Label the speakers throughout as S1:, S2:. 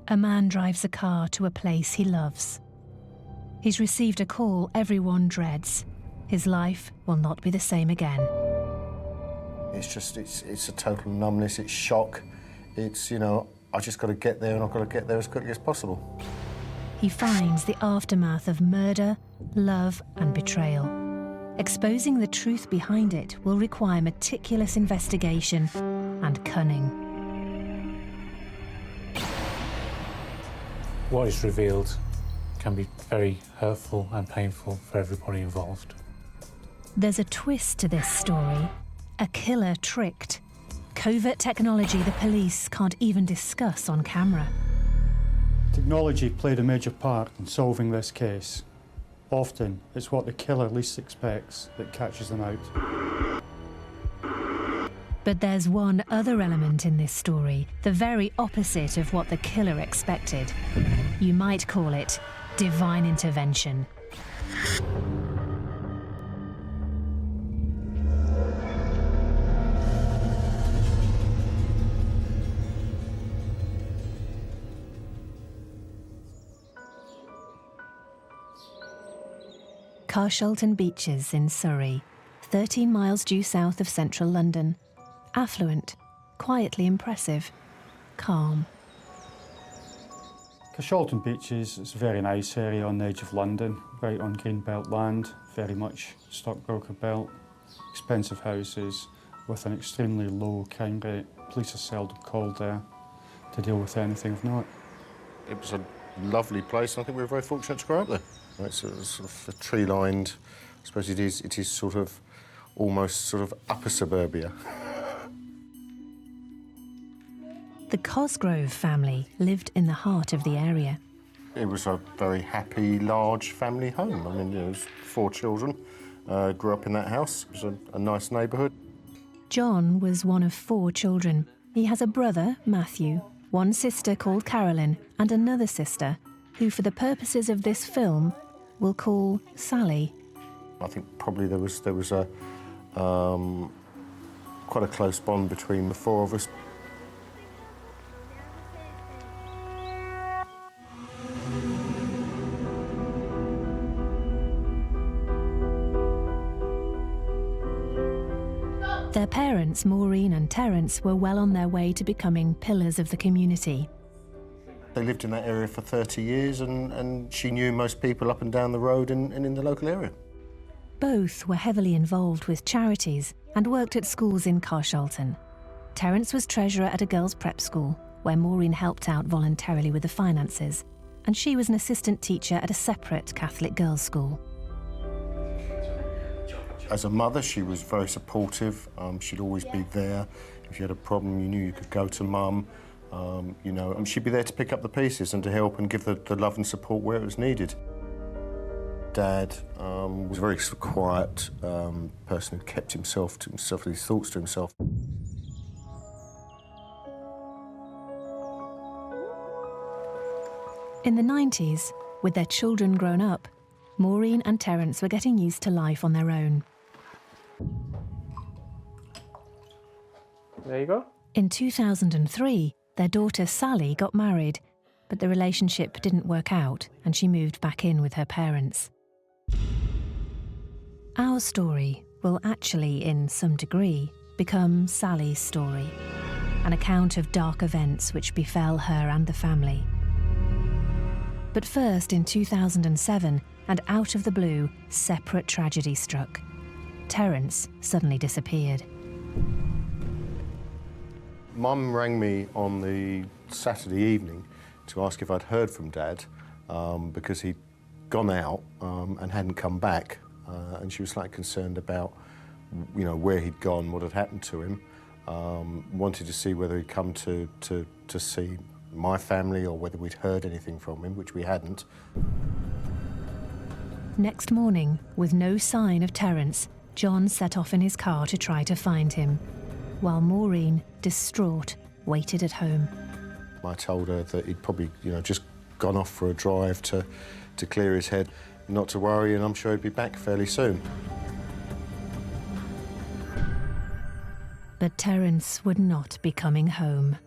S1: a man drives a car to a place he loves. He's received a call everyone dreads. His life will not be the same again.
S2: It's a total numbness, it's shock. It's, you know, I just got to get there, and I've got to get there as quickly as possible.
S1: He finds the aftermath of murder, love and betrayal. Exposing the truth behind it will require meticulous investigation and cunning.
S3: What is revealed can be very hurtful and painful for everybody involved.
S1: There's a twist to this story. A killer tricked. Covert technology the police can't even discuss on camera.
S4: Technology played a major part in solving this case. Often, it's what the killer least expects that catches them out.
S1: But there's one other element in this story, the very opposite of what the killer expected. You might call it divine intervention. Carshalton Beaches in Surrey, 13 miles due south of central London. Affluent, quietly impressive, calm.
S4: Carshalton Beaches is a very nice area on the edge of London, right on greenbelt land, very much stockbroker belt, expensive houses with an extremely low crime rate. Police are seldom called there to deal with anything of note.
S2: It was a lovely place, and I think we were very fortunate to grow up there. It's sort of a tree-lined, I suppose it is sort of almost sort of upper suburbia.
S1: The Cosgrove family lived in the heart of the area.
S2: It was a very happy, large family home. I mean, there was 4 children, grew up in that house. It was a nice neighbourhood.
S1: John was one of 4 children. He has a brother, Matthew, one sister called Carolyn, and another sister, who for the purposes of this film, we'll call Sally.
S2: I think probably there was a quite a close bond between the 4 of us.
S1: Their parents, Maureen and Terence, were well on their way to becoming pillars of the community.
S2: They lived in that area for 30 years, and she knew most people up and down the road and in the local area.
S1: Both were heavily involved with charities and worked at schools in Carshalton. Terence was treasurer at a girls' prep school, where Maureen helped out voluntarily with the finances, and she was an assistant teacher at a separate Catholic girls' school.
S2: As a mother, she was very supportive. She'd always be there. If you had a problem, you knew you could go to Mum. You know, and she'd be there to pick up the pieces and to help and give the love and support where it was needed. Dad was a very sort of quiet person who kept himself to himself, his thoughts to himself.
S1: In the 90s, with their children grown up, Maureen and Terence were getting used to life on their own.
S3: There you go.
S1: In 2003, their daughter Sally got married, but the relationship didn't work out and she moved back in with her parents. Our story will actually, in some degree, become Sally's story, an account of dark events which befell her and the family. But first, in 2007, and out of the blue, separate tragedy struck. Terence suddenly disappeared.
S2: Mum rang me on the Saturday evening to ask if I'd heard from Dad because he'd gone out and hadn't come back, and she was slightly concerned about, you know, where he'd gone, what had happened to him. Wanted to see whether he'd come to see my family or whether we'd heard anything from him, which we hadn't.
S1: Next morning, with no sign of Terence, John set off in his car to try to find him, while Maureen, distraught, waited at home.
S2: I told her that he'd probably, you know, just gone off for a drive to clear his head, not to worry, and I'm sure he'd be back fairly soon.
S1: But Terence would not be coming home.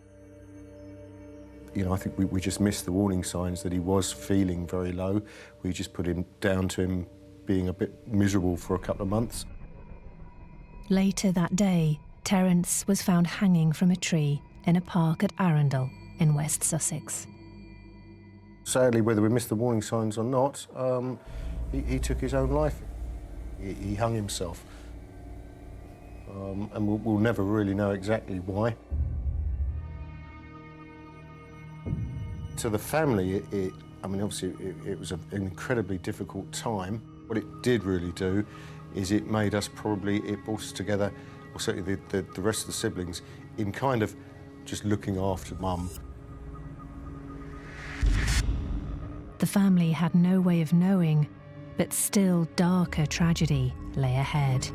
S2: You know, I think we just missed the warning signs that he was feeling very low. We just put him down to him being a bit miserable for a couple of months.
S1: Later that day, Terence was found hanging from a tree in a park at Arundel in West Sussex.
S2: Sadly, whether we missed the warning signs or not, he took his own life. He hung himself. And we'll never really know exactly why. To the family, I mean, obviously, it was an incredibly difficult time. What it did really do is it made us it brought us together, or certainly the rest of the siblings, in kind of just looking after Mum.
S1: The family had no way of knowing, but still darker tragedy lay ahead.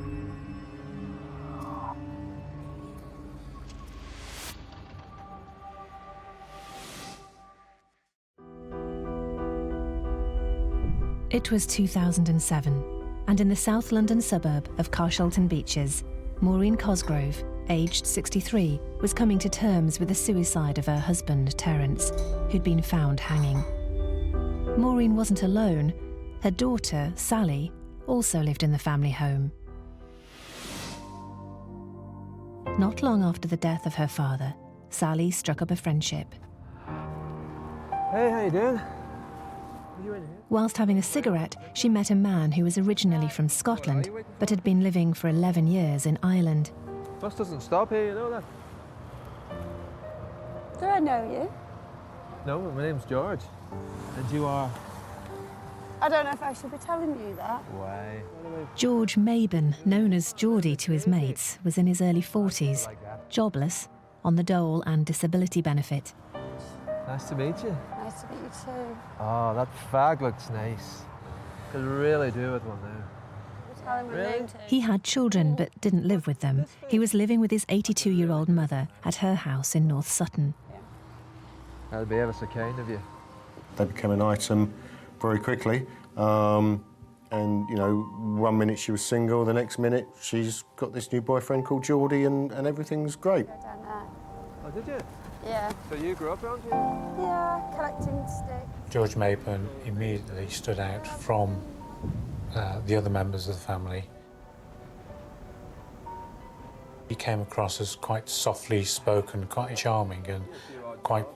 S1: It was 2007, and in the South London suburb of Carshalton Beeches, Maureen Cosgrove, aged 63, was coming to terms with the suicide of her husband, Terence, who'd been found hanging. Maureen wasn't alone. Her daughter, Sally, also lived in the family home. Not long after the death of her father, Sally struck up a friendship.
S5: Hey, how you doing?
S1: Whilst having a cigarette, she met a man who was originally from Scotland, but had been living for 11 years in Ireland.
S5: Bus doesn't stop here, you know that?
S6: Do I know you?
S5: No, my name's George. And you are?
S6: I don't know if I should be telling you that.
S5: Why?
S1: George Maben, known as Geordie to his mates, was in his early 40s, jobless, on the dole and disability benefit.
S5: Nice to meet you.
S6: Nice to meet you too.
S5: Oh, that fag looks nice. Could really do with one now.
S6: Tell him my name too.
S1: He had children but didn't live with them. He was living with his 82-year-old mother at her house in North Sutton.
S5: That'd be ever so kind of you.
S2: They became an item very quickly. And, you know, one minute she was single, the next minute she's got this new boyfriend called Geordie and everything's great.
S6: Go down there.
S5: Oh, did you?
S6: Yeah.
S5: So you grew up around here?
S6: Yeah, collecting sticks.
S3: George Maben immediately stood out from the other members of the family. He came across as quite softly spoken, quite charming and quite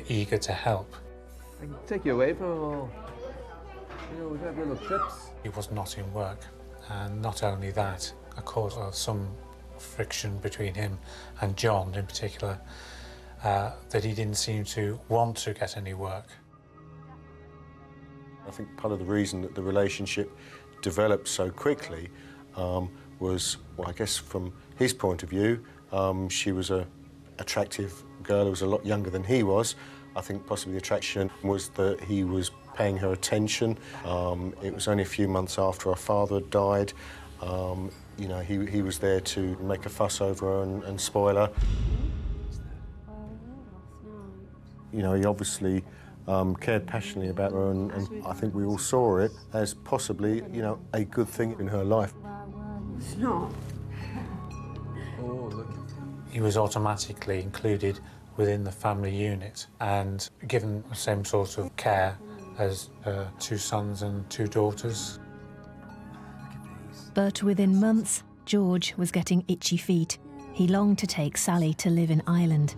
S3: eager to help.
S5: I can take you away from them all. You know, we could have little trips.
S3: He was not in work, and not only that, a cause of some friction between him and John in particular, that he didn't seem to want to get any work.
S2: I think part of the reason that the relationship developed so quickly was, well, I guess from his point of view, she was an attractive girl who was a lot younger than he was. I think possibly the attraction was that he was paying her attention. It was only a few months after her father had died. You know, he was there to make a fuss over her and spoil her. You know, he obviously cared passionately about her, and I think we all saw it as possibly, you know, a good thing in her life.
S6: It's not.
S5: Oh, look.
S3: He was automatically included within the family unit and given the same sort of care as her 2 sons and 2 daughters.
S1: But within months, George was getting itchy feet. He longed to take Sally to live in Ireland.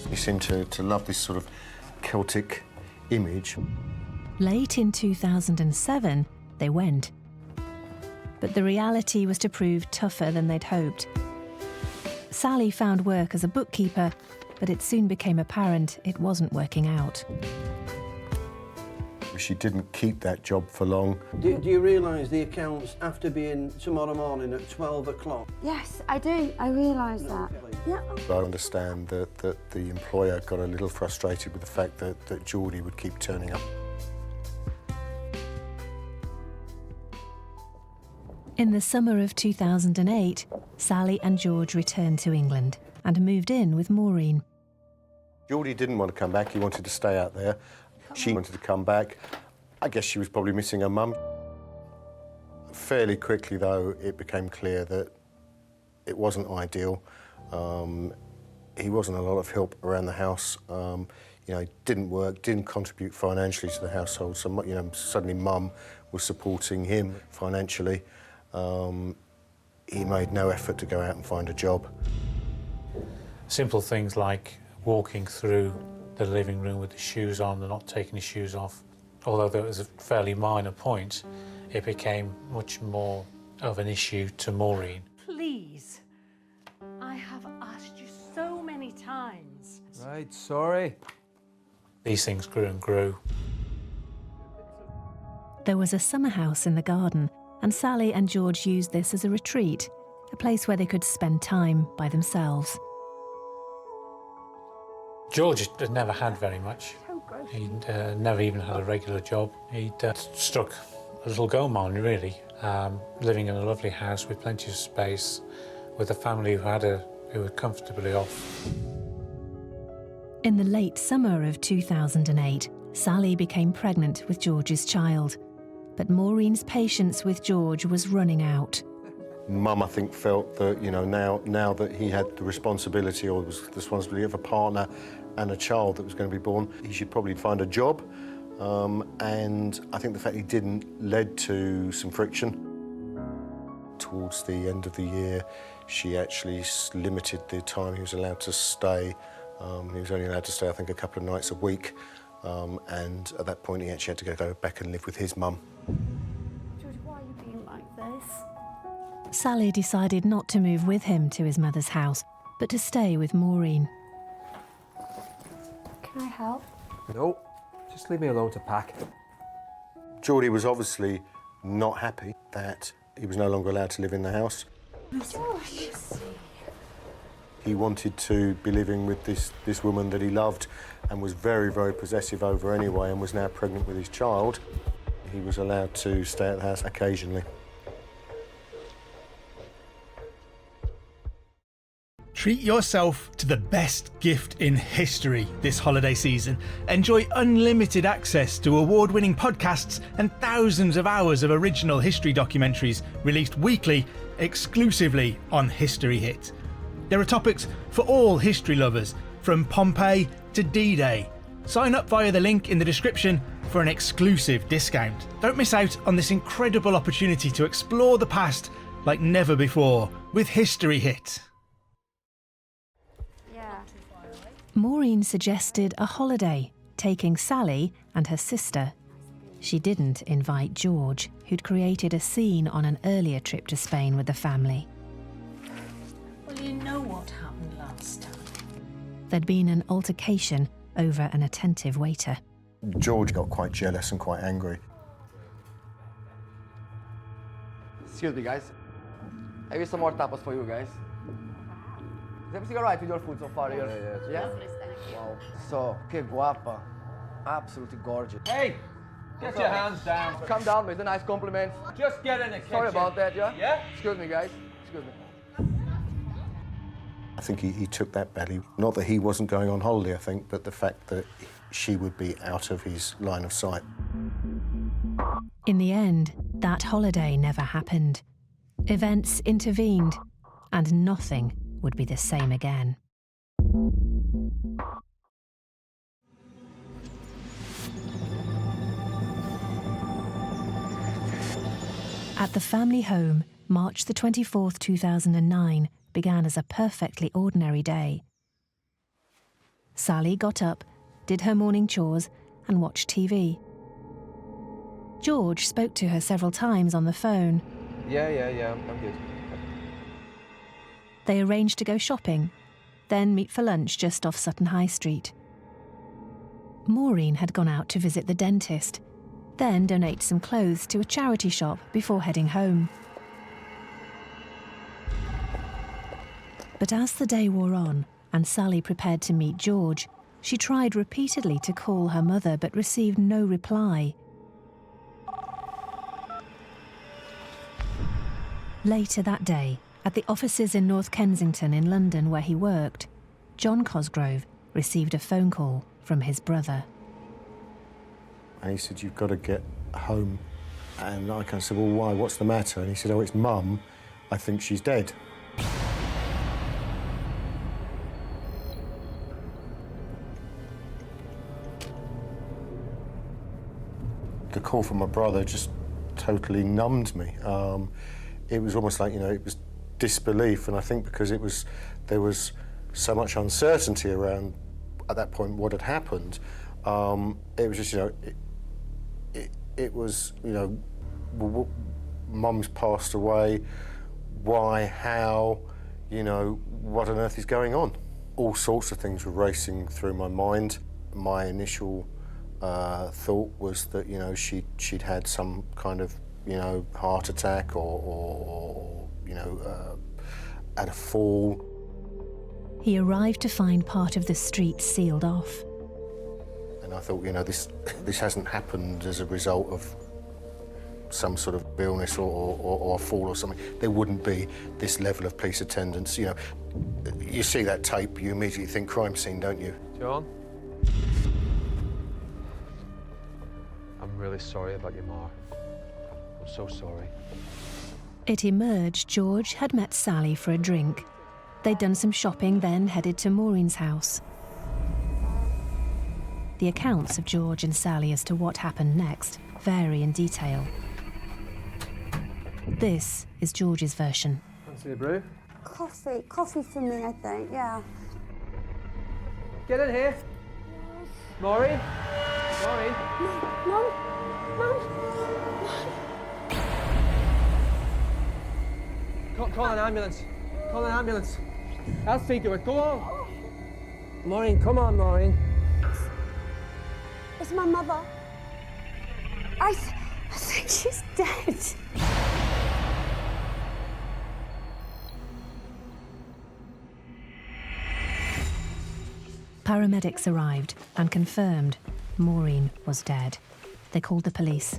S2: He seemed to love this sort of Celtic image.
S1: Late in 2007, they went. But the reality was to prove tougher than they'd hoped. Sally found work as a bookkeeper, but it soon became apparent it wasn't working out.
S2: She didn't keep that job for long.
S7: Do you realise the accounts have to be in tomorrow morning at 12 o'clock?
S6: Yes, I do. I realise that. Yeah.
S2: I understand that the employer got a little frustrated with the fact that Geordie would keep turning up.
S1: In the summer of 2008, Sally and George returned to England and moved in with Maureen.
S2: Geordie didn't want to come back, he wanted to stay out there. She wanted to come back. I guess she was probably missing her mum. Fairly quickly, though, it became clear that it wasn't ideal. he wasn't a lot of help around the house. You know, he didn't work, didn't contribute financially to the household. So, you know, suddenly Mum was supporting him financially. He made no effort to go out and find a job.
S3: Simple things like walking through the living room with his shoes on and not taking his shoes off. Although that was a fairly minor point, it became much more of an issue to Maureen.
S8: Please, I have asked you so many times.
S5: Right, sorry.
S3: These things grew and grew.
S1: There was a summer house in the garden, and Sally and George used this as a retreat, a place where they could spend time by themselves.
S3: George had never had very much. He'd never even had a regular job. He'd struck a little gold mine, really, living in a lovely house with plenty of space, with a family who were comfortably off.
S1: In the late summer of 2008, Sally became pregnant with George's child. But Maureen's patience with George was running out.
S2: Mum, I think, felt that, you know, now that he had the responsibility, or was the responsibility of a partner and a child that was going to be born, he should probably find a job. And I think the fact he didn't led to some friction. Towards the end of the year, she actually limited the time he was allowed to stay. He was only allowed to stay, I think, a couple of nights a week. And at that point, he actually had to go back and live with his mum.
S6: George, why are you being like this?
S1: Sally decided not to move with him to his mother's house, but to stay with Maureen.
S6: Can I help?
S5: No, just leave me alone to pack.
S2: Geordie was obviously not happy that he was no longer allowed to live in the house.
S6: George.
S2: He wanted to be living with this woman that he loved and was very, very possessive over anyway, and was now pregnant with his child. He was allowed to stay at the house occasionally.
S9: Treat yourself to the best gift in history this holiday season. Enjoy unlimited access to award-winning podcasts and thousands of hours of original history documentaries released weekly exclusively on History Hit. There are topics for all history lovers, from Pompeii to D-Day. Sign up via the link in the description for an exclusive discount. Don't miss out on this incredible opportunity to explore the past like never before with History Hit.
S6: Yeah.
S1: Maureen suggested a holiday, taking Sally and her sister. She didn't invite George, who'd created a scene on an earlier trip to Spain with the family.
S8: Well, you know what happened last time.
S1: There'd been an altercation over an attentive waiter.
S2: George got quite jealous and quite angry.
S10: Excuse me, guys. I have some more tapas for you guys. Is everything all right with your food so far here? Yeah? Wow. So, que guapa. Absolutely gorgeous.
S5: Hey, get your hands down.
S10: Calm down, it's a nice compliment.
S5: Just get in the kitchen.
S10: Sorry about that, yeah?
S5: Yeah?
S10: Excuse me, guys. Excuse me.
S2: I think he took that badly. Not that he wasn't going on holiday, I think, but the fact that she would be out of his line of sight.
S1: In the end, that holiday never happened. Events intervened, and nothing would be the same again. At the family home, March the 24th, 2009, began as a perfectly ordinary day. Sally got up, did her morning chores, and watched TV. George spoke to her several times on the phone.
S10: Yeah, I'm good.
S1: They arranged to go shopping, then meet for lunch just off Sutton High Street. Maureen had gone out to visit the dentist, then donate some clothes to a charity shop before heading home. But as the day wore on and Sally prepared to meet George, she tried repeatedly to call her mother but received no reply. Later that day, at the offices in North Kensington in London where he worked, John Cosgrove received a phone call from his brother.
S2: And he said, "You've got to get home." And I kind of said, "Well, why? What's the matter?" And he said, "Oh, it's Mum. I think she's dead." the call from my brother just totally numbed me. It was almost like, it was disbelief, and I think because there was so much uncertainty around, at that point, what had happened, it was just, it was, Mum's passed away, why, how, what on earth is going on? All sorts of things were racing through my mind. My initial thought was that, she'd had some kind of, heart attack or had a fall.
S1: He arrived to find part of the street sealed off.
S2: And I thought, this hasn't happened as a result of some sort of illness or a fall or something. There wouldn't be this level of police attendance. You see that tape, you immediately think crime scene, don't you?
S5: John? I'm really sorry about your ma. I'm so sorry.
S1: It emerged George had met Sally for a drink. They'd done some shopping, then headed to Maureen's house. The accounts of George and Sally as to what happened next vary in detail. This is George's version.
S5: Fancy a brew?
S6: Coffee for me, I think, yeah.
S5: Get in here. Maureen? Maureen?
S6: Mum?
S5: Call an ambulance. Call an ambulance. I'll speak to her. Go on. Maureen, come on, Maureen.
S6: It's my mother. I think she's dead.
S1: Paramedics arrived and confirmed Maureen was dead. They called the police.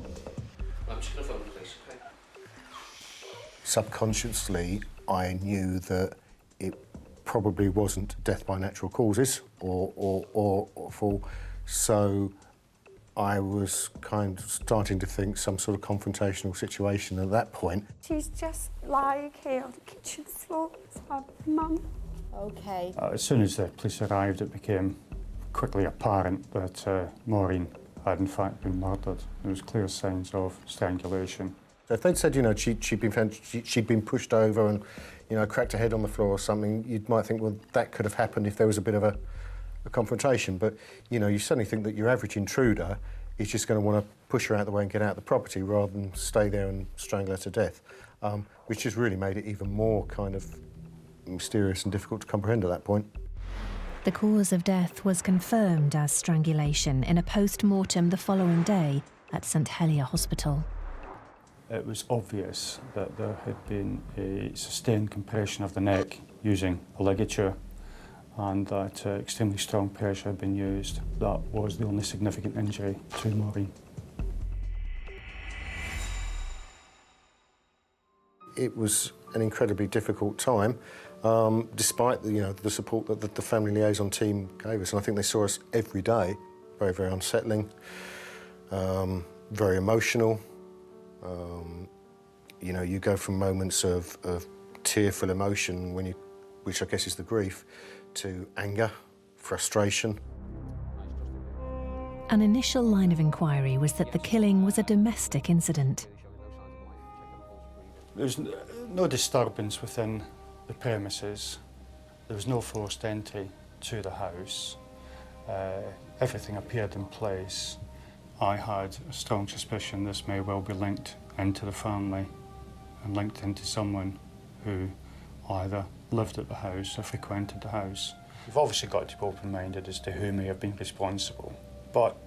S10: I'm just going to phone the police, okay?
S2: Subconsciously, I knew that it probably wasn't death by natural causes or fall, so I was kind of starting to think some sort of confrontational situation at that point.
S6: She's just lying here on the kitchen floor with her mum. Okay.
S4: As soon as the police arrived, it became quickly apparent that Maureen had in fact been murdered. There was clear signs of strangulation.
S2: So if they'd said, she'd been pushed over and, cracked her head on the floor or something, you might think, well, that could have happened if there was a bit of a confrontation. But, you suddenly think that your average intruder is just going to want to push her out of the way and get out of the property rather than stay there and strangle her to death, which just really made it even more kind of mysterious and difficult to comprehend at that point.
S1: The cause of death was confirmed as strangulation in a post-mortem the following day at St Helier Hospital.
S4: It was obvious that there had been a sustained compression of the neck using a ligature, and that extremely strong pressure had been used. That was the only significant injury to Maureen.
S2: It was an incredibly difficult time, despite the support that the family liaison team gave us. And I think they saw us every day. Very, very unsettling, very emotional. You go from moments of tearful emotion, which I guess is the grief, to anger, frustration.
S1: An initial line of inquiry was that the killing was a domestic incident.
S4: There was no disturbance within the premises. There was no forced entry to the house. Everything appeared in place. I had a strong suspicion this may well be linked into the family and linked into someone who either lived at the house or frequented the house. You've obviously got to be open-minded as to who may have been responsible, but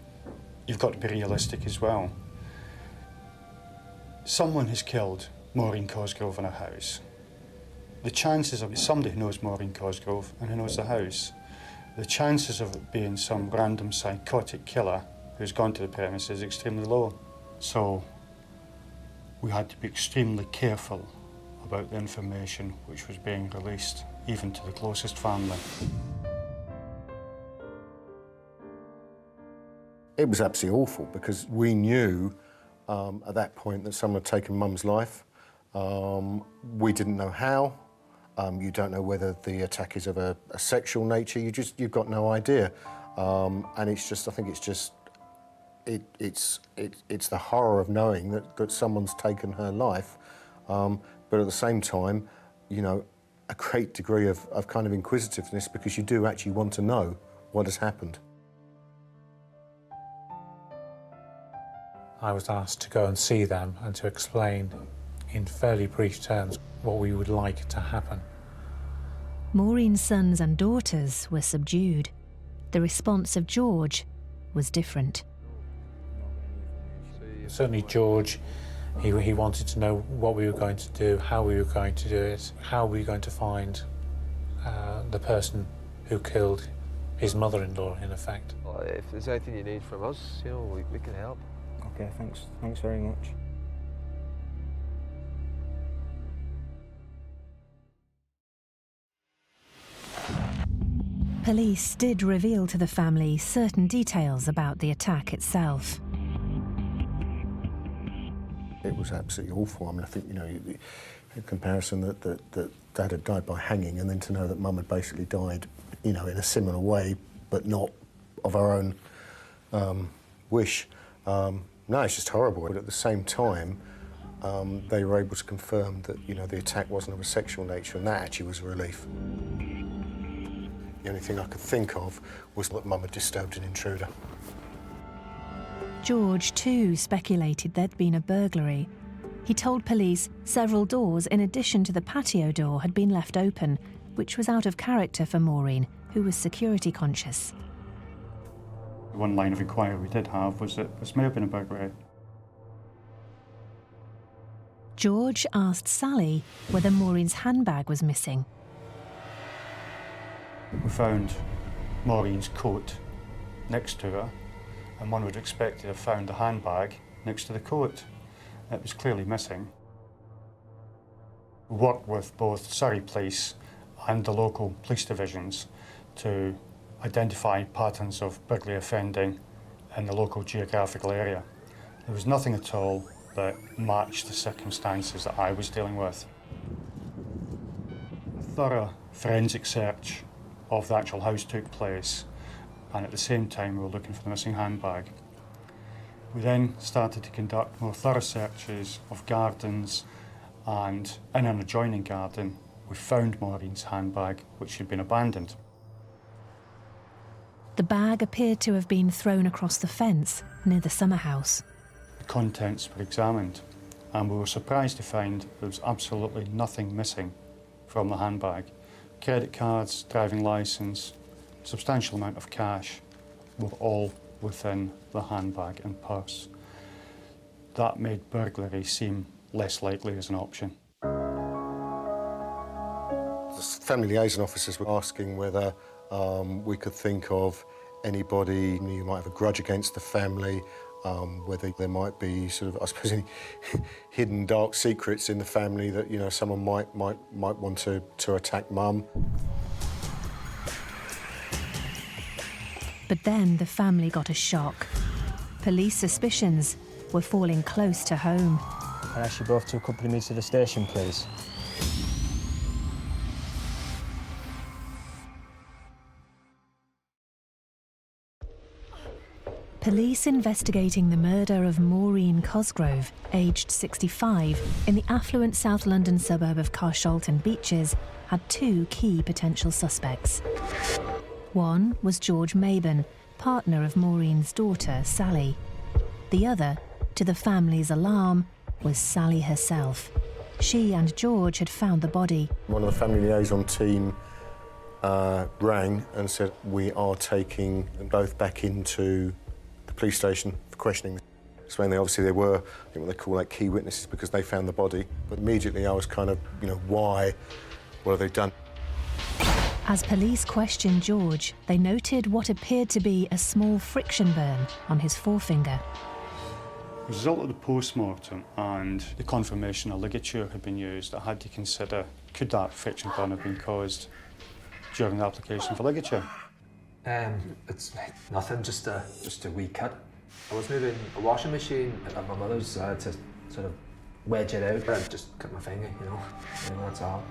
S4: you've got to be realistic as well. Someone has killed Maureen Cosgrove in a house. The chances of somebody who knows Maureen Cosgrove and who knows the house, the chances of it being some random psychotic killer who's gone to the premises is extremely low. So we had to be extremely careful about the information which was being released, even to the closest family.
S2: It was absolutely awful because we knew at that point that someone had taken Mum's life. We didn't know how. You don't know whether the attack is of a sexual nature. You've got no idea. And it's just, I think it's just it's the horror of knowing that someone's taken her life, but at the same time, you know, a great degree of kind of inquisitiveness, because you do actually want to know what has happened.
S3: I was asked to go and see them and to explain in fairly brief terms what we would like to happen.
S1: Maureen's sons and daughters were subdued. The response of George was different.
S3: Certainly George, he wanted to know what we were going to do, how we were going to do it, how we were going to find the person who killed his mother-in-law, in effect.
S5: Well, if there's anything you need from us, you know, we can help.
S11: Okay, thanks very much.
S1: Police did reveal to the family certain details about the attack itself.
S2: It was absolutely awful. I mean, I think, you know, in comparison that Dad had died by hanging, and then to know that Mum had basically died, you know, in a similar way, but not of our own wish. No, it's just horrible. But at the same time, they were able to confirm that, you know, the attack wasn't of a sexual nature, and that actually was a relief. The only thing I could think of was that Mum had disturbed an intruder.
S1: George, too, speculated there'd been a burglary. He told police several doors in addition to the patio door had been left open, which was out of character for Maureen, who was security conscious.
S4: One line of inquiry we did have was that this may have been a burglary.
S1: George asked Sally whether Maureen's handbag was missing.
S4: We found Maureen's coat next to her, and one would expect to have found the handbag next to the coat. It was clearly missing. We worked with both Surrey Police and the local police divisions to identify patterns of burglary offending in the local geographical area. There was nothing at all that matched the circumstances that I was dealing with. A thorough forensic search of the actual house took place, and at the same time we were looking for the missing handbag. We then started to conduct more thorough searches of gardens, and in an adjoining garden we found Maureen's handbag, which had been abandoned.
S1: The bag appeared to have been thrown across the fence near the summer house.
S4: The contents were examined, and we were surprised to find there was absolutely nothing missing from the handbag. Credit cards, driving licence, substantial amount of cash were all within the handbag and purse. That made burglary seem less likely as an option.
S2: The family liaison officers were asking whether we could think of anybody who might have a grudge against the family, whether there might be sort of, I suppose, any hidden dark secrets in the family that, you know, someone might want to attack Mum.
S1: But then the family got a shock. Police suspicions were falling close to home.
S11: Can I ask you both to accompany me to the station, please?
S1: Police investigating the murder of Maureen Cosgrove, aged 65, in the affluent South London suburb of Carshalton Beeches, had two key potential suspects. One was George Maben, partner of Maureen's daughter, Sally. The other, to the family's alarm, was Sally herself. She and George had found the body.
S2: One of the family liaison team rang and said, we are taking them both back into the police station for questioning. So when they were, I think what they call like key witnesses, because they found the body. But immediately I was kind of, you know, why? What have they done?
S1: As police questioned George, they noted what appeared to be a small friction burn on his forefinger.
S4: As a result of the post-mortem and the confirmation a ligature had been used, I had to consider, could that friction burn have been caused during the application for ligature?
S5: It's nothing, just a wee cut. I was moving a washing machine at my mother's to sort of wedge it out. I just cut my finger, you know, that's all.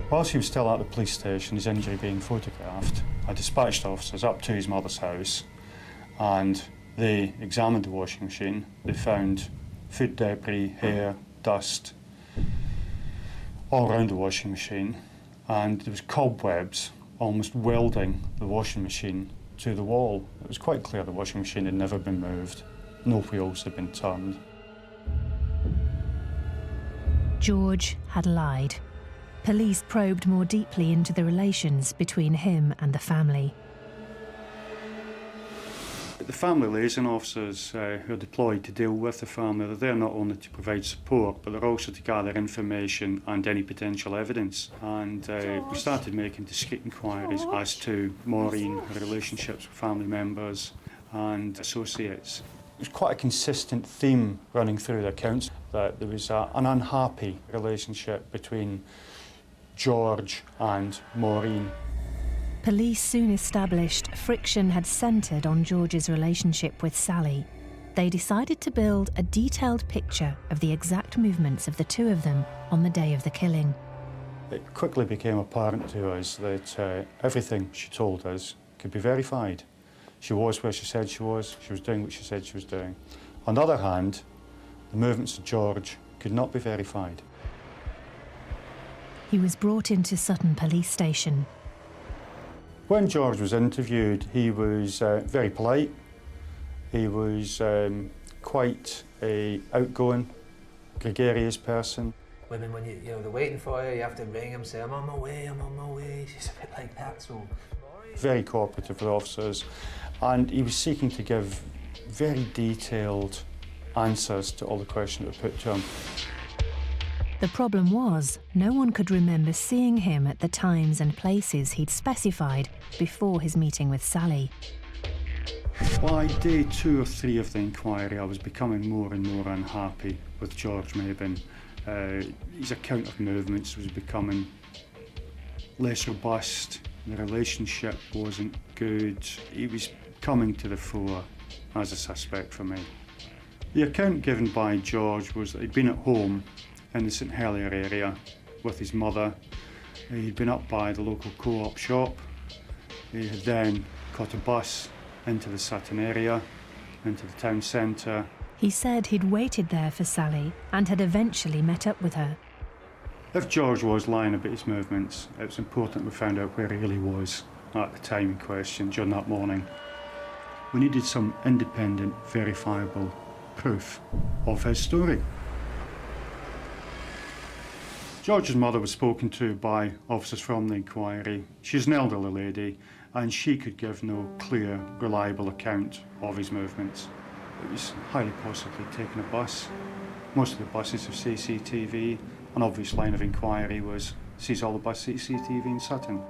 S4: Whilst he was still at the police station, his injury being photographed, I dispatched officers up to his mother's house and they examined the washing machine. They found food debris, hair, dust all around the washing machine, and there was cobwebs almost welding the washing machine to the wall. It was quite clear the washing machine had never been moved. No wheels had been turned.
S1: George had lied. Police probed more deeply into the relations between him and the family.
S4: The family liaison officers who are deployed to deal with the family, they're there not only to provide support, but they're also to gather information and any potential evidence. And we started making discreet inquiries as to Maureen, her relationships with family members and associates. It was quite a consistent theme running through the accounts that there was an unhappy relationship between George and Maureen.
S1: Police soon established friction had centred on George's relationship with Sally. They decided to build a detailed picture of the exact movements of the two of them on the day of the killing.
S4: It quickly became apparent to us that everything she told us could be verified. She was where she said she was doing what she said she was doing. On the other hand, the movements of George could not be verified.
S1: He was brought into Sutton Police Station.
S4: When George was interviewed, he was very polite. He was quite an outgoing, gregarious person.
S5: Women, when you know they're waiting for you, you have to ring them, say, I'm on my way. She's a bit like that, so.
S4: Very cooperative with officers, and he was seeking to give very detailed answers to all the questions that were put to him.
S1: The problem was, no one could remember seeing him at the times and places he'd specified before his meeting with Sally.
S4: By day 2 or 3 of the inquiry, I was becoming more and more unhappy with George Maben. His account of movements was becoming less robust. The relationship wasn't good. He was coming to the fore as a suspect for me. The account given by George was that he'd been at home in the St Helier area with his mother. He'd been up by the local co-op shop. He had then caught a bus into the Sutton area, into the town centre.
S1: He said he'd waited there for Sally and had eventually met up with her.
S4: If George was lying about his movements, it was important we found out where he really was at the time in question during that morning. We needed some independent, verifiable proof of his story. George's mother was spoken to by officers from the inquiry. She's an elderly lady and she could give no clear, reliable account of his movements. It was highly possibly taking a bus. Most of the buses have CCTV. An obvious line of inquiry was, sees all the bus CCTV in Sutton.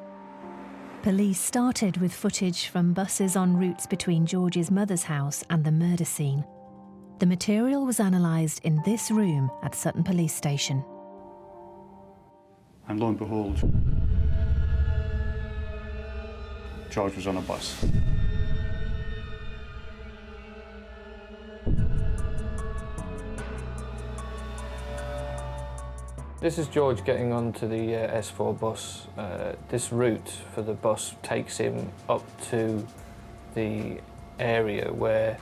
S1: Police started with footage from buses en routes between George's mother's house and the murder scene. The material was analysed in this room at Sutton Police Station.
S4: And lo and behold, George was on a bus.
S12: This is George getting onto the S4 bus. This route for the bus takes him up to the area where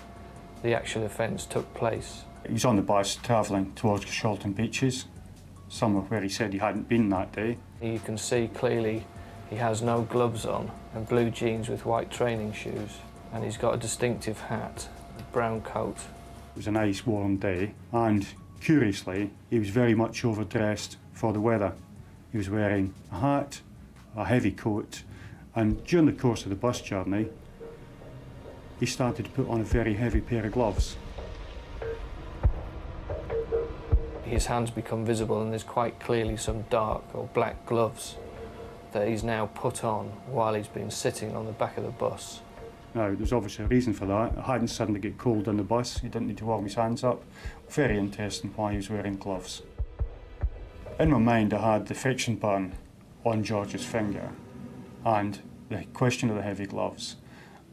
S12: the actual offence took place.
S4: He was on the bus travelling towards Sholton Beaches, somewhere where he said he hadn't been that day.
S12: You can see clearly he has no gloves on and blue jeans with white training shoes, and he's got a distinctive hat, a brown coat.
S4: It was a nice warm day, and curiously, he was very much overdressed for the weather. He was wearing a hat, a heavy coat, and during the course of the bus journey, he started to put on a very heavy pair of gloves.
S12: His hands become visible and there's quite clearly some dark or black gloves that he's now put on while he's been sitting on the back of the bus.
S4: Now, there's obviously a reason for that. It hadn't suddenly get cold on the bus. He didn't need to warm his hands up. Very interesting why he was wearing gloves. In my mind, I had the friction burn on George's finger and the question of the heavy gloves.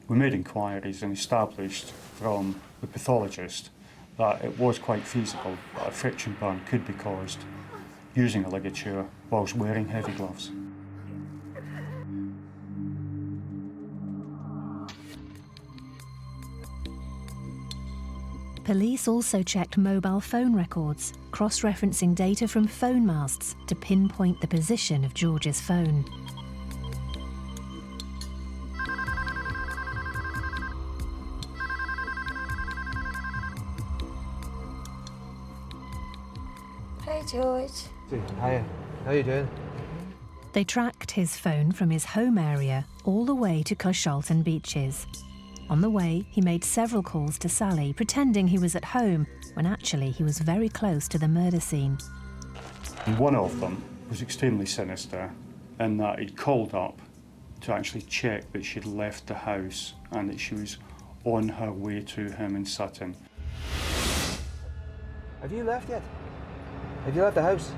S4: We made inquiries and established from the pathologist that it was quite feasible that a friction burn could be caused using a ligature whilst wearing heavy gloves.
S1: Police also checked mobile phone records, cross-referencing data from phone masts to pinpoint the position of George's phone.
S6: Hey, George.
S5: Hiya. How you doing?
S1: They tracked his phone from his home area all the way to Cushalton Beaches. On the way, he made several calls to Sally, pretending he was at home, when actually he was very close to the murder scene.
S4: And one of them was extremely sinister in that he'd called up to actually check that she'd left the house and that she was on her way to him in Sutton.
S5: Have you left yet? Have you left the house?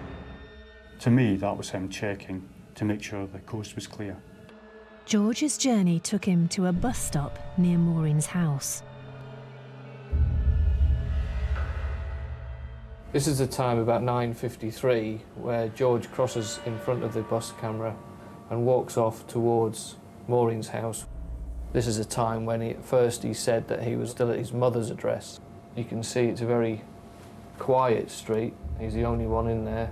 S4: To me, that was him checking to make sure the coast was clear.
S1: George's journey took him to a bus stop near Maureen's house.
S12: This is the time about 9:53 where George crosses in front of the bus camera and walks off towards Maureen's house. This is a time when at first he said that he was still at his mother's address. You can see it's a very quiet street. He's the only one in there.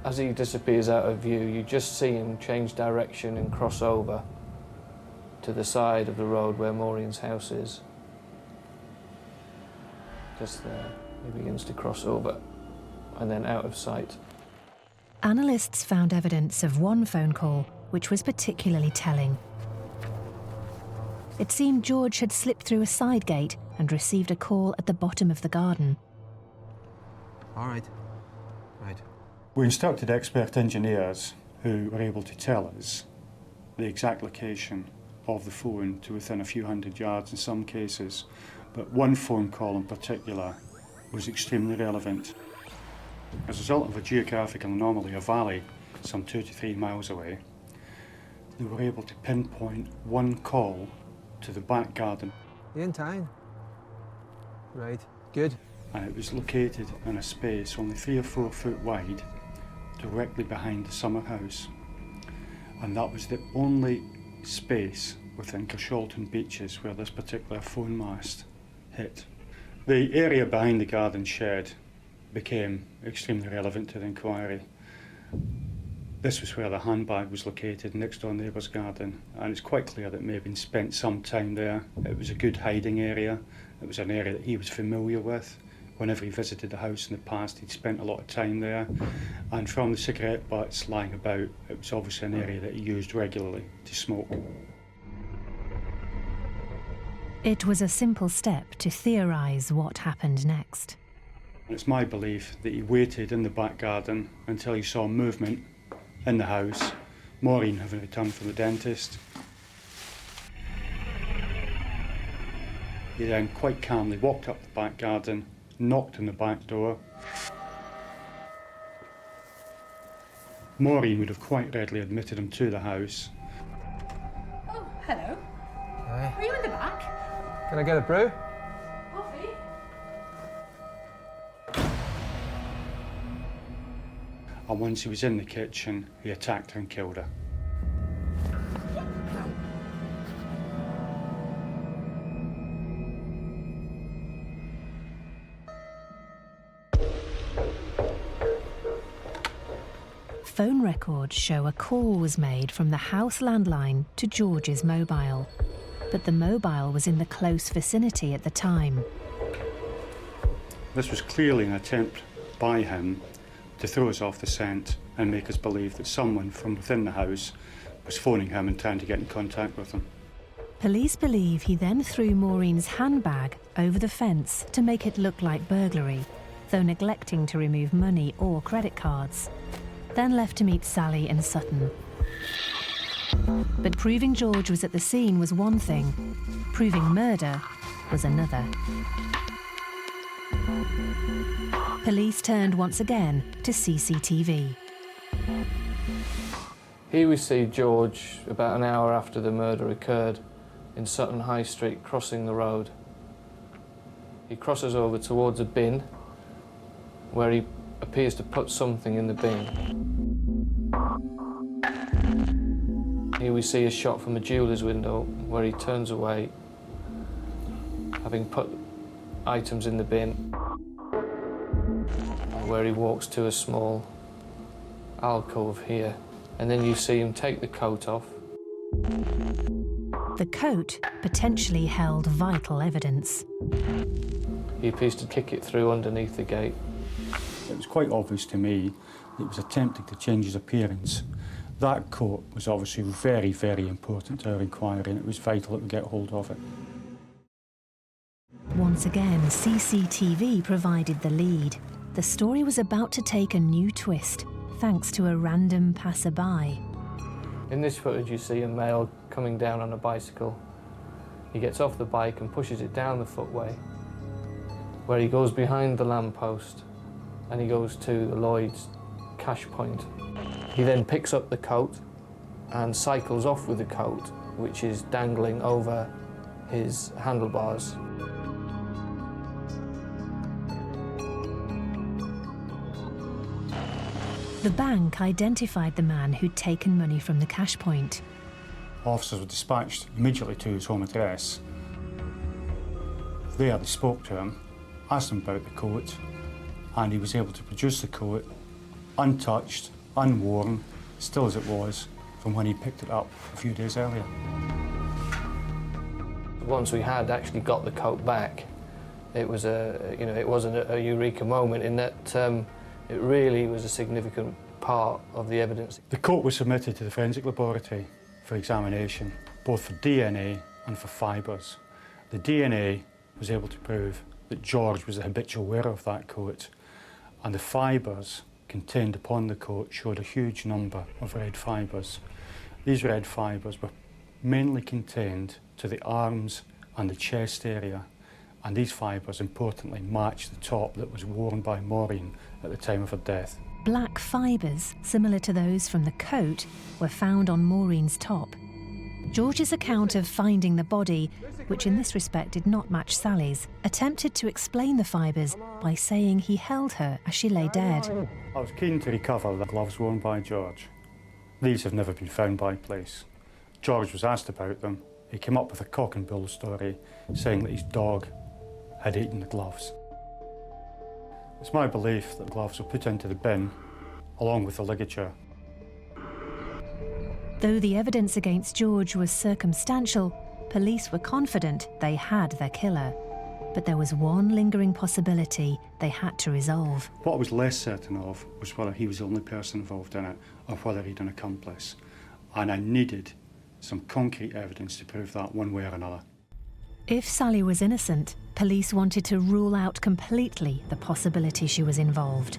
S12: As he disappears out of view, you just see him change direction and cross over to the side of the road where Maureen's house is. Just there, he begins to cross over and then out of sight.
S1: Analysts found evidence of one phone call which was particularly telling. It seemed George had slipped through a side gate and received a call at the bottom of the garden.
S5: All right. Right.
S4: We instructed expert engineers who were able to tell us the exact location of the phone to within a few hundred yards in some cases, but one phone call in particular was extremely relevant. As a result of a geographical anomaly, a valley some 2 to 3 miles away, they were able to pinpoint one call to the back garden.
S5: You in town? Right. Good.
S4: And it was located in a space only 3 or 4 foot wide, directly behind the summer house. And that was the only space within Cushalton Beaches where this particular phone mast hit. The area behind the garden shed became extremely relevant to the inquiry. This was where the handbag was located, next door neighbour's garden, and it's quite clear that Maben spent some time there. It was a good hiding area. It was an area that he was familiar with. Whenever he visited the house in the past, he'd spent a lot of time there. And from the cigarette butts lying about, it was obviously an area that he used regularly to smoke.
S1: It was a simple step to theorise what happened next.
S4: It's my belief that he waited in the back garden until he saw movement in the house, Maureen having returned from the dentist. He then quite calmly walked up the back garden, knocked on the back door. Maureen would have quite readily admitted him to the house.
S8: Oh, hello.
S5: Hi.
S8: Are you in the back?
S5: Can I get a brew?
S8: Coffee?
S4: And once he was in the kitchen, he attacked her and killed her.
S1: Phone records show a call was made from the house landline to George's mobile, but the mobile was in the close vicinity at the time.
S4: This was clearly an attempt by him to throw us off the scent and make us believe that someone from within the house was phoning him and trying to get in contact with him.
S1: Police believe he then threw Maureen's handbag over the fence to make it look like burglary, though neglecting to remove money or credit cards. Then left to meet Sally in Sutton. But proving George was at the scene was one thing, proving murder was another. Police turned once again to CCTV.
S12: Here we see George about an hour after the murder occurred in Sutton High Street, crossing the road. He crosses over towards a bin where he appears to put something in the bin. Here we see a shot from a jeweller's window where he turns away, having put items in the bin, where he walks to a small alcove here, and then you see him take the coat off.
S1: The coat potentially held vital evidence.
S12: He appears to kick it through underneath the gate.
S4: It was quite obvious to me that he was attempting to change his appearance. That coat was obviously very, very important to our inquiry, and it was vital that we get hold of it.
S1: Once again, CCTV provided the lead. The story was about to take a new twist, thanks to a random passerby.
S12: In this footage you see a male coming down on a bicycle. He gets off the bike and pushes it down the footway, where he goes behind the lamppost and he goes to the Lloyd's cash point. He then picks up the coat and cycles off with the coat, which is dangling over his handlebars.
S1: The bank identified the man who'd taken money from the cash point.
S4: Officers were dispatched immediately to his home address. There they spoke to him, asked him about the coat, and he was able to produce the coat untouched, unworn, still as it was, from when he picked it up a few days earlier.
S12: Once we had actually got the coat back, it was it wasn't a eureka moment in that it really was a significant part of the evidence.
S4: The coat was submitted to the forensic laboratory for examination, both for DNA and for fibres. The DNA was able to prove that George was the habitual wearer of that coat, and the fibres contained upon the coat showed a huge number of red fibres. These red fibres were mainly contained to the arms and the chest area, and these fibres importantly matched the top that was worn by Maureen at the time of her death.
S1: Black fibres, similar to those from the coat, were found on Maureen's top. George's account of finding the body, which in this respect did not match Sally's, attempted to explain the fibres by saying he held her as she lay dead.
S4: I was keen to recover the gloves worn by George. These have never been found by police. George was asked about them. He came up with a cock and bull story, saying that his dog had eaten the gloves. It's my belief that the gloves were put into the bin, along with the ligature.
S1: Though the evidence against George was circumstantial, police were confident they had their killer. But there was one lingering possibility they had to resolve.
S4: What I was less certain of was whether he was the only person involved in it or whether he'd an accomplice. And I needed some concrete evidence to prove that one way or another.
S1: If Sally was innocent, police wanted to rule out completely the possibility she was involved.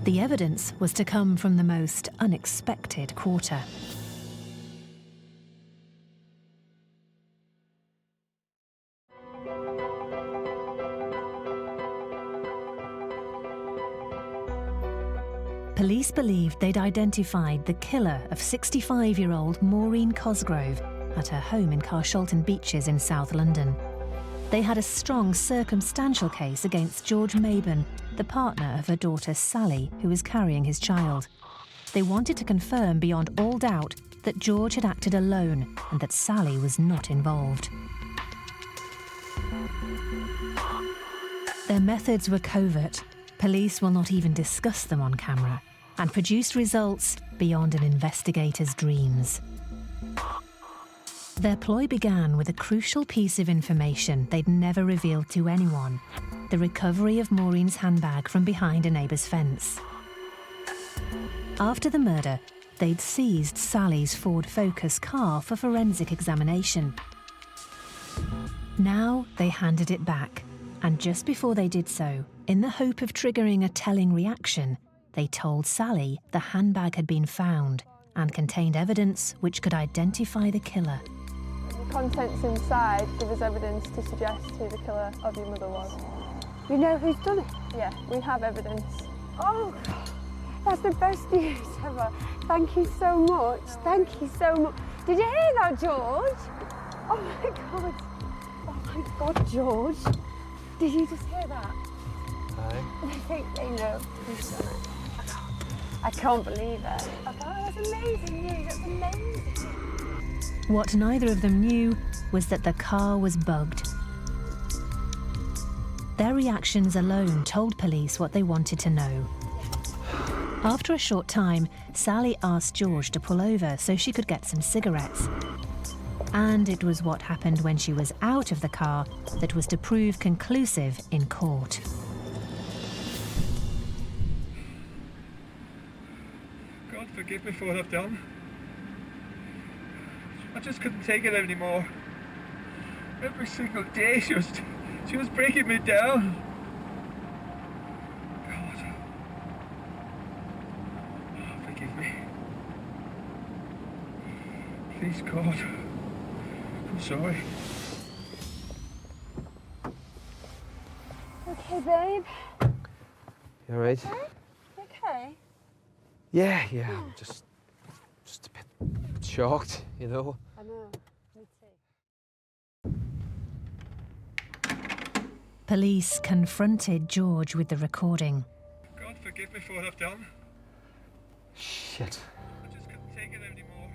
S1: The evidence was to come from the most unexpected quarter. Police believed they'd identified the killer of 65-year-old Maureen Cosgrove at her home in Carshalton Beeches in South London. They had a strong circumstantial case against George Maben, the partner of her daughter Sally, who was carrying his child. They wanted to confirm beyond all doubt that George had acted alone and that Sally was not involved. Their methods were covert. Police will not even discuss them on camera, and produced results beyond an investigator's dreams. Their ploy began with a crucial piece of information they'd never revealed to anyone: the recovery of Maureen's handbag from behind a neighbour's fence. After the murder, they'd seized Sally's Ford Focus car for forensic examination. Now they handed it back, and just before they did so, in the hope of triggering a telling reaction, they told Sally the handbag had been found and contained evidence which could identify the killer.
S6: The contents inside give us evidence to suggest who the killer of your mother was. You know who's done it? Yeah, we have evidence. Oh, that's the best news ever. Thank you so much. Thank you so much. Did you hear that, George? Oh my God. Oh my God, George. Did you just hear that?
S3: Hey?
S6: They think they know who's done it. I can't believe it. Oh, that's amazing news, that's amazing.
S1: What neither of them knew was that the car was bugged. Their reactions alone told police what they wanted to know. After a short time, Sally asked George to pull over so she could get some cigarettes. And it was what happened when she was out of the car that was to prove conclusive in court.
S13: God forgive me for what I've done. I just couldn't take it anymore. Every single day she was breaking me down. God. Oh, forgive me. Please, God. I'm sorry.
S6: Okay, babe.
S5: You alright?
S6: Okay.
S5: Yeah, I'm just a bit shocked, you know.
S6: I know. Me too.
S1: Police confronted George with the recording.
S13: God forgive me for what I've done.
S5: Shit.
S13: I just couldn't take it anymore.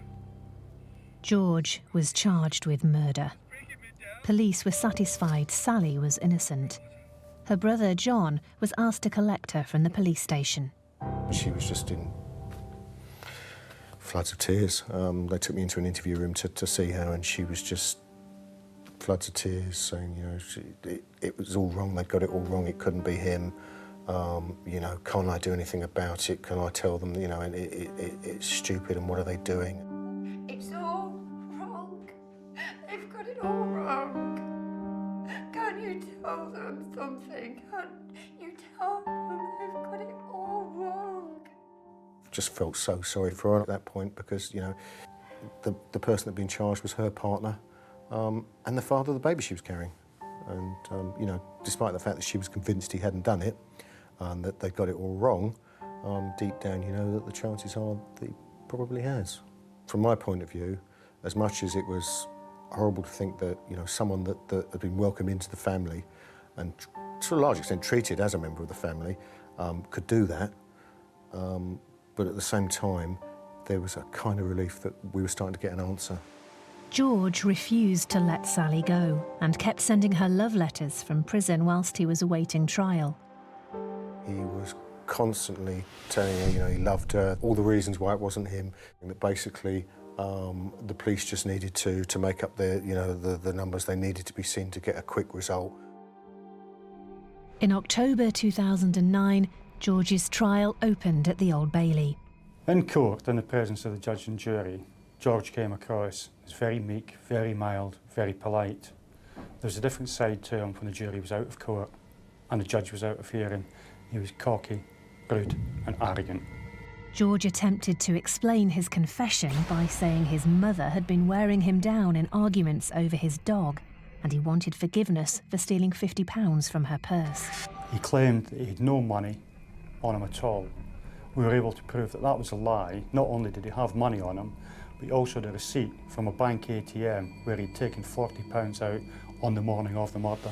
S1: George was charged with murder. Police were satisfied Sally was innocent. Her brother John was asked to collect her from the police station.
S2: She was just in floods of tears. They took me into an interview room to see her, and she was just floods of tears, saying, you know, it was all wrong. They got it all wrong. It couldn't be him. You know, can't I do anything about it? Can I tell them, you know, it's stupid, and what are they doing?
S8: It's all wrong. They've got it all wrong. Can't you tell them something? Can't you tell them they've got it all wrong?
S2: Just felt so sorry for her at that point, because, you know, the person that had been charged was her partner, and the father of the baby she was carrying. And, you know, despite the fact that she was convinced he hadn't done it, and that they got it all wrong, deep down you know that the chances are that he probably has. From my point of view, as much as it was horrible to think that, you know, someone that had been welcomed into the family and to a large extent treated as a member of the family could do that, but at the same time there was a kind of relief that we were starting to get an answer.
S1: George refused to let Sally go and kept sending her love letters from prison whilst he was awaiting trial.
S2: He was constantly telling her, you know, he loved her, all the reasons why it wasn't him, and that basically the police just needed to make up their, you know, the numbers they needed to be seen to get a quick result.
S1: In October 2009, George's trial opened at the Old Bailey.
S4: In court, in the presence of the judge and jury, George came across as very meek, very mild, very polite. There was a different side to him when the jury was out of court and the judge was out of hearing. He was cocky, rude and arrogant.
S1: George attempted to explain his confession by saying his mother had been wearing him down in arguments over his dog, and he wanted forgiveness for stealing £50 from her purse.
S4: He claimed that he had no money on him at all. We were able to prove that that was a lie. Not only did he have money on him, but he also had a receipt from a bank ATM where he'd taken £40 out on the morning of the murder.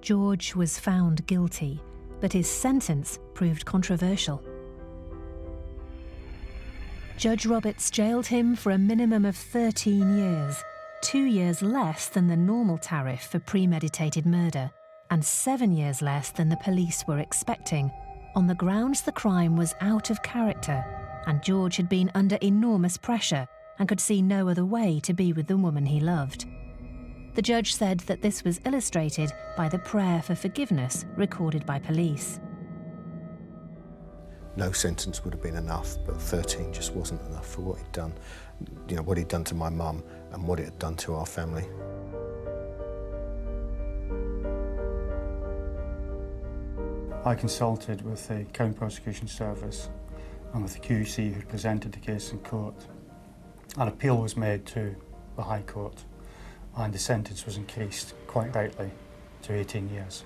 S1: George was found guilty, but his sentence proved controversial. Judge Roberts jailed him for a minimum of 13 years, 2 years less than the normal tariff for premeditated murder, and 7 years less than the police were expecting, on the grounds the crime was out of character, and George had been under enormous pressure and could see no other way to be with the woman he loved. The judge said that this was illustrated by the prayer for forgiveness recorded by police.
S2: No sentence would have been enough, but 13 just wasn't enough for what he'd done. You know, what he'd done to my mum and what it had done to our family.
S4: I consulted with the Crown Prosecution Service and with the QC who presented the case in court. An appeal was made to the High Court and the sentence was increased, quite rightly, to 18 years.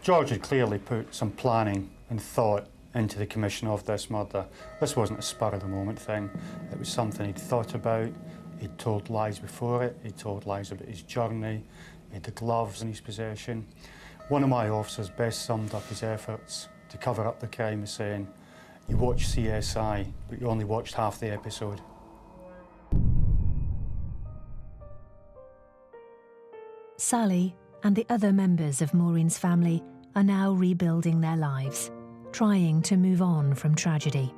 S4: George had clearly put some planning and thought into the commission of this murder. This wasn't a spur-of-the-moment thing. It was something he'd thought about. He'd told lies before it. He'd told lies about his journey. He had the gloves in his possession. One of my officers best summed up his efforts to cover up the crime as saying, "You watch CSI, but you only watched half the episode."
S1: Sally and the other members of Maureen's family are now rebuilding their lives, trying to move on from tragedy.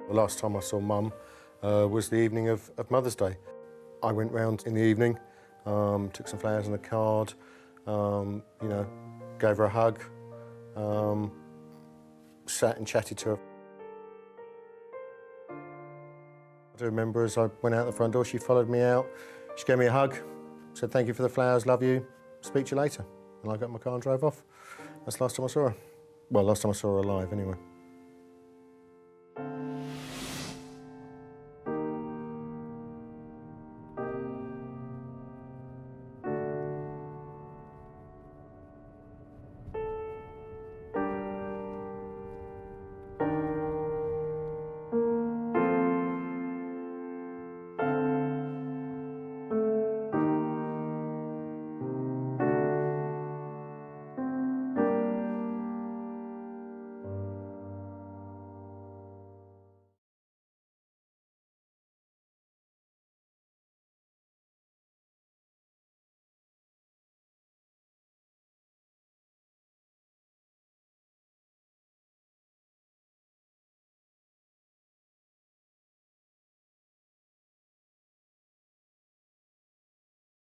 S2: The last time I saw Mum was the evening of Mother's Day. I went round in the evening, took some flowers and a card, you know, gave her a hug, sat and chatted to her. I do remember as I went out the front door, she followed me out, she gave me a hug, said thank you for the flowers, love you, speak to you later. And I got in my car and drove off. That's the last time I saw her. Well, last time I saw her alive anyway.